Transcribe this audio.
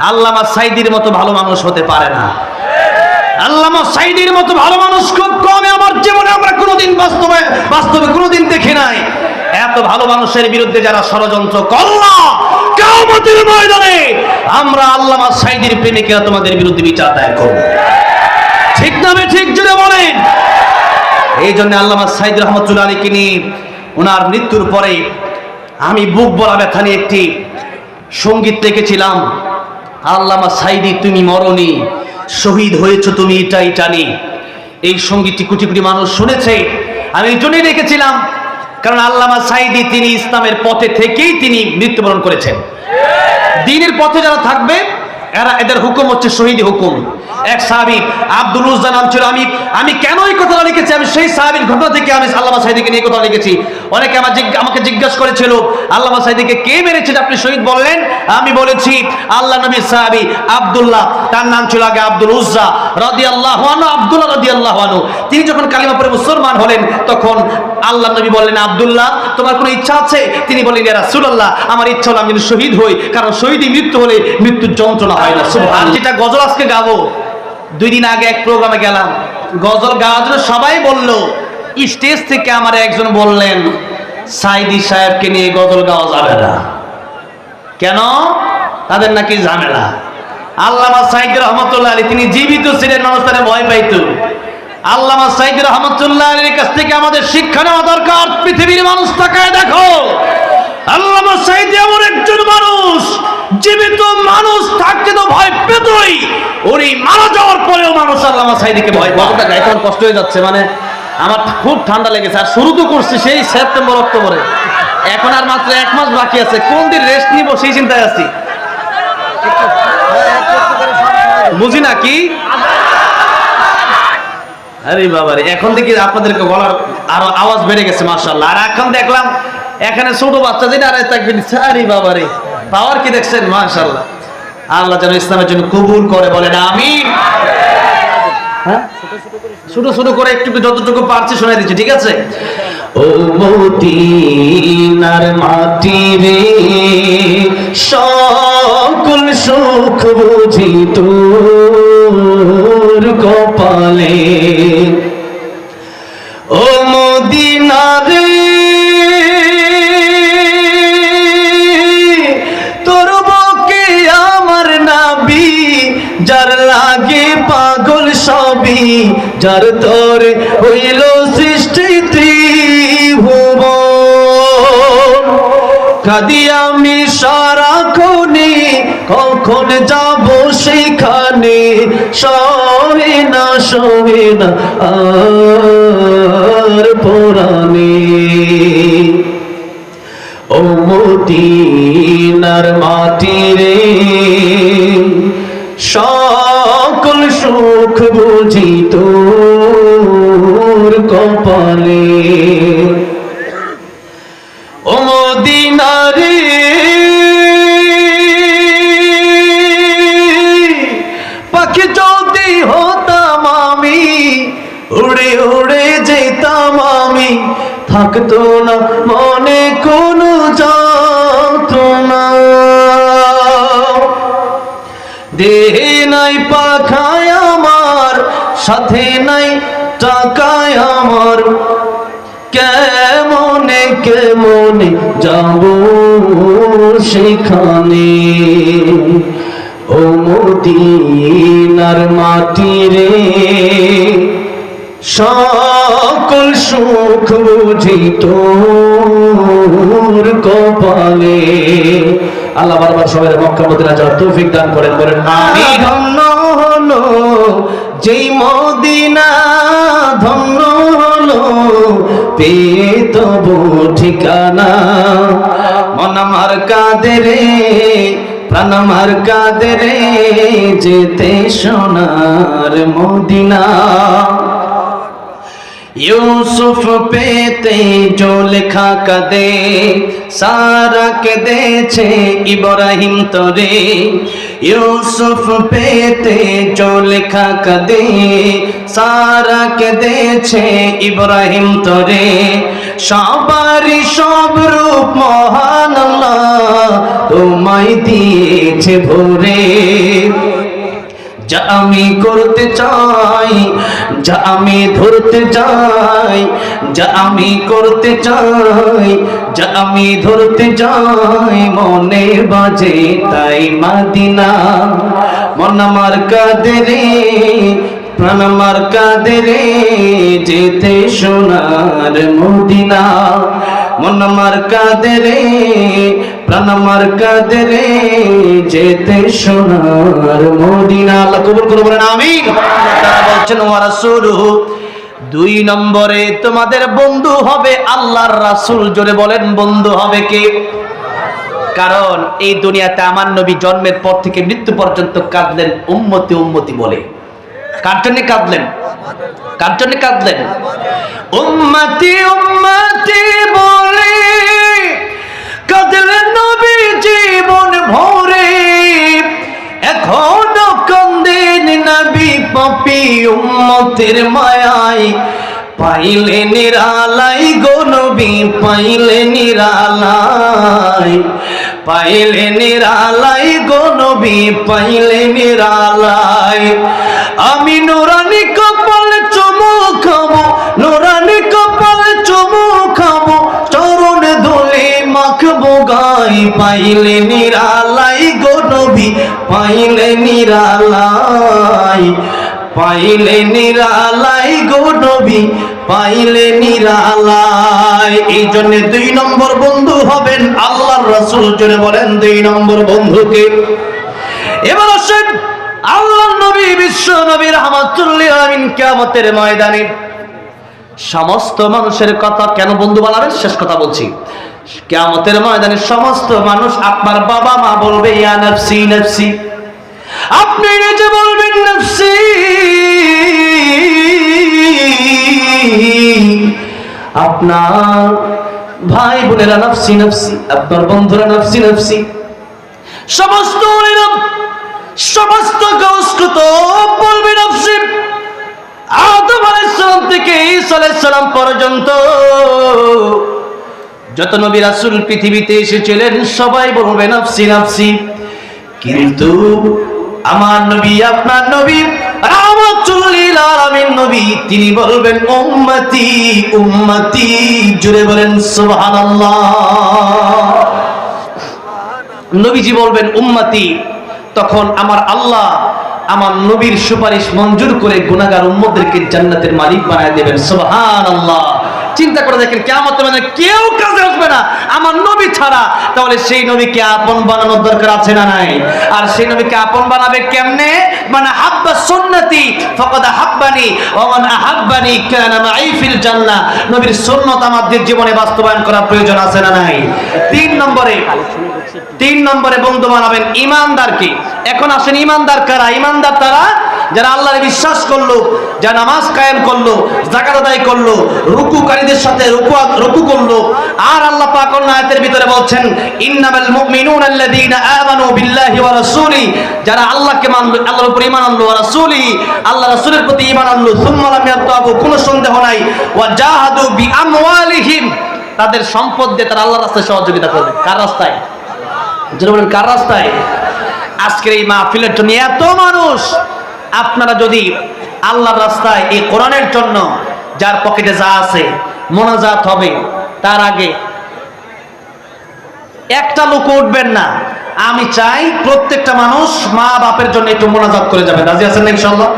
আল্লামা সাঈদীর মতো ভালো মানুষ হতে পারে না। আল্লামা সাঈদীর মতো ভালো মানুষ খুব কমই আমার জীবনে আমরা কোনোদিন বাস্তবে কোনোদিন দেখি নাই। এত ভালো মানুষের বিরুদ্ধে যারা ষড়যন্ত্র করলো, কিয়ামতের ময়দানে আমরা আল্লামা সাঈদীর প্রেমিকেরা তোমাদের বিরুদ্ধে বিচার দায়ের করব। ঠিক না ঠিক জুড়ে বলেন। এই জন্য আল্লামা সাঈদী রহমাতুল্লাহ আলাইহি নিয়ে ওনার মৃত্যুর পরে আমি বুক ভরা ব্যথা নিয়ে একটি সঙ্গীত লিখেছিলাম। আল্লামা সাঈদী তুমি মরনি, শহীদ হয়েছো তুমি এটাই জানি। এই সঙ্গীতটি কোটি কোটি মানুষ শুনেছে। আমি এই জন্যই লিখেছিলাম কারণ আল্লামা সাঈদী তিনি ইসলামের পথে থেকেই তিনি মৃত্যুবরণ করেছেন। দ্বীনের পথে যারা থাকবে এদের হুকুম হচ্ছে শহীদি হুকুম। এক সাহাবী আব্দুল উজ্জা নাম ছিল। আমি কেন এই কথাটা লিখেছি, আমি সেই সাহাবীর ঘটনা থেকে আমি আল্লামা সাঈদীকে নিয়ে কথা লিখেছি। অনেকে আমাকে জিজ্ঞাসা করেছিল আল্লামা সাঈদীকে কে মেরেছে আপনি শহীদ বললেন। আমি বলেছি আল্লাহ নবীর সাহাবী আব্দুল্লাহ, তার নাম ছিল আগে আব্দুল উজ্জা রাদিয়াল্লাহু আনহু, আব্দুল্লাহ রাদিয়াল্লাহু আনহু। তিনি যখন কালিমা পড়ে মুসলমান হলেন তখন আল্লাহ নবী বললেন আব্দুল্লাহ তোমার কোনো ইচ্ছা আছে? তিনি বললেন ইয়া রাসূলুল্লাহ আমার ইচ্ছা হলো আমি যেন শহীদ হই, কারণ শহীদই মৃত্যু হলে মৃত্যুর যন্ত্রণা হয় না। সুবহান। যেটা গজল আজকে গাবো, 2 দিন আগে এক প্রোগ্রামে গেলাম, গজল গাওয়ার জন্য সবাই বলল, স্টেজ থেকে আমার একজন বললেন সাঈদী সাহেবকে নিয়ে গজল গাওয়া যাবে না। কেন? তাদের নাকি ঝামেলা। আল্লামা সাঈদী রহমাতুল্লাহ আলাইহি তিনি জীবিত ছিলেন, মানুষ তারে ভয় পাইত। আল্লামা সাঈদী রহমাতুল্লাহ আলাইহির কাছ থেকে আমাদের শিক্ষা নেওয়া দরকার। পৃথিবীর মানুষ তাকায় দেখো, আল্লামা সাঈদী এমন একজন মানুষ, জীবিত মানুষ থাকতে তো ভয় পেতই, উনি মারা যাওয়ার পরেও মানুষ আল্লামা সাঈদীকে ভয় পায়। এখন কষ্ট হয়ে যাচ্ছে, মানে আমার খুব ঠান্ডা লেগেছে। আর শুরু তো করছি সেই সেপ্টেম্বর অক্টোবরে, এখন আর মাত্র 1 মাস বাকি আছে। কোন দিন রেস্ট নিব সেই চিন্তায় আছি। বুঝি না কি? আরে বাবারে, এখন দেখি আপনাদেরকে গলার আরো আওয়াজ বেড়ে গেছে মাশাআল্লাহ। আর এখন দেখলাম এখানে ছোট বাচ্চা যেটা আরে তাকবীর দিচ্ছে। আরে বাবারে, পাওয়ার কি দেখছেন মাশাআল্লাহ। আল্লাহ যেন ইসলামের জন্য কবুল করে, বলেন আমিন। হ্যাঁ, ছোট ছোট করে একটু যতটুকু পারছি শোনাই দিচ্ছি, ঠিক আছে? ও মদিনার মাটি রে, সকল সুখ বুঝি তোর কপালে। ও মদিনা রে, তোর বুকে আমার নবী, যার লাগে পাগল সবই, যার তোরে হইল সৃষ্টি ত্রিভুবন। কাঁদি আমি সারাক্ষণে, কখন যাব সেখানে, সহে না আর পরাণে। ও মদিনার মাটি রে, সকল সুখ বুঝি তোর কপালে। ও মদিনা রে, পাখি যদি হতাম আমি, উড়ে উড়ে যেতাম আমি, থাকতো না মনে কোনো যন্ত্রণা। দেহে নাই পাখায় আমার, সাথে নাই টাকায় আমার, কেমনে কেমনে যাব সেখানে। ও মদিনার মাটি রে, সকল সুখ বুঝি তোর কপালে। আল্লাহ বারবার সবাই মক্কা মদিনা যাওয়ার তৌফিক দান করেন, বলেন আমিন। ধন্য হলো যেই মদিনা, ধন্য হলো পেয়ে তবু ঠিকানা। মন আমার কাঁদে রে, প্রাণ আমার কাঁদে রে, যেতে সোনার মদিনা। यूसुफ पेते जो लेखा कदे सारा के दे छे इब्राहिम तोरे। यूसुफ पेते जो लेखा कदे सारा के दे छे इब्राहिम तोरे। सबारी सब रूप महान अल्लाह তোমায় দিয়েছে ভরে। যা আমি করতে চাই, যা আমি ধরতে চাই, যা আমি করতে চাই, যা আমি ধরতে চাই, মনে বাজে তাই মদিনা। মন আমার কাঁদে রে, প্রাণ আমার কাঁদে রে, যেতে সোনার মদিনা। মন আমার কাঁদে রে, প্রাণ আমার কাঁদে রে, যেতে সোনার মদিনা। আল্লাহ কবুল করে বলেন আমিন। তারা বলছেন ওয়া রাসূলুহু, 2 নম্বরে তোমাদের বন্ধু হবে আল্লাহর রাসূল। জোরে বলেন বন্ধু হবে কে? কারণ এই দুনিয়াতে আমার নবী জন্মের পর থেকে মৃত্যু পর্যন্ত কাঁদলেন উম্মতি উম্মতি বলে। কার জন্য কাঁদলেন? কার জন্য কাঁদলেন? উম্মতি উম্মতি বলে কাঁদলেন নবী জীবন ভরে। এখনো কাঁদেন নবী পাপী উম্মতের মায়ায়। পাইলে নিরালাই গো নবী, পাইলে নিরালাই, পাইলে নিরালাই গো নবী, পাইলে নিরালাই। আমি নুরানি কপাল চুমু খাবো, নুরানি কপাল চুমু খাবো, চরণ ধুলি মাখবো গায়ে। পাইলে নিরালাই গো নবী, পাইলে নিরালাই, পাইলে নিরালাই গো নবী, পাইলে নিরালাই। এই জন্য 2 নম্বর বন্ধু হবেন আল্লাহর রাসূল। জোরে বলেন 2 নম্বর বন্ধুকে। এবার আসেন আল্লাহর নবী বিশ্ব নবী রাহমাতুল লিল আলামিন কিয়ামতের ময়দানে সমস্ত মানুষের কথা কেন বন্ধু বানাবেন? শেষ কথা বলছি। কিয়ামতের ময়দানে সমস্ত মানুষ, আপনার বাবা মা বলবে ইয়া নফসি নফসি, আপনি নিজে বলবেন নফসি, আপনার ভাই বোনেরা নফসি নফসি, আপনার বন্ধুরা নফসি নফসি, সমস্ত সমস্ত গোষ্ঠীত বলবে নফসি। আদম আলাইহিস সালাম থেকে ঈসা আলাইহিস সালাম পর্যন্ত যত নবী রাসূল পৃথিবীতে এসেছিলেন সবাই বলবে নফসি নফসি। কিন্তু আমার নবী, আপনার নবী রাহমাতুল লিল আলামিন নবী, তিনি বলবেন উম্মতি উম্মতি। জোরে বলেন সুবহানাল্লাহ। নবীজি বলবেন উম্মতি, তখন আমার আল্লাহ আমার নবীর সুপারিশ মঞ্জুর করে গুনাহগার উম্মতদেরকে জান্নাতের মালিক বানায় দেবেন। সুবহানাল্লাহ। চিন্তা করে দেখেন কিয়ামতের ময়দানে কেউ কাজে আসবে না আমার নবী ছাড়া। তাহলে সেই নবীকে আপন বানানোর দরকার আছে না নাই? আর সেই নবীকে আপন বানাবে কেমনে? মানে হাব্বা সুন্নতি ফাকাদ হাব্বানি ওয়া মান আহাব্বানি কানা মাই ফিল জান্নাহ। নবীর সুন্নাত আমাদের জীবনে বাস্তবায়ন করার প্রয়োজন আছে না নাই? 3 নম্বরে বন্ধু বানাবেন ইমানদারকে। এখন আসেন ইমানদার কারা? ইমানদার তারা যারা আল্লাহরে বিশ্বাস করলো, যারা নামাজ কায়েম করলো, যাকাত আদায় করলো, রুকুকারীদের সাথে রুকু করলো। আর আল্লাহ পাক অন্য আয়াতের ভিতরে বলছেন ইন্নামাল মুমিনুনা আল্লাযীনা আমানু বিল্লাহি ওয়া রাসূলি, যারা আল্লাহকে মানলো, আল্লাহর উপর ঈমান আনলো, ওয়া রাসূলি, আল্লাহ রাসূলের প্রতি ঈমান আনলো, সুম্মা লাম ইয়ারতাবু, কোনো সন্দেহ নাই, ওয়া জাহাদু বিআমওয়ালিহিম, তাদের সম্পদ দিয়ে তারা আল্লাহর রাস্তায় সহযোগিতা করবে। কার রাস্তায়? যারা বলেন কার রাস্তায়? আজকের এই মাহফিলের জন্য এত মানুষ, আপনারা যদি আল্লাহর রাস্তায় এই কোরআনের জন্য যার পকেটে যা আছে মোনাজাত হবে, তার আগে একটা লোক উঠবেন না। আমি চাই প্রত্যেকটা মানুষ মা বাপের জন্য একটু মোনাজাত করে যাবেন। রাজি আছেন না ইনশাআল্লাহ?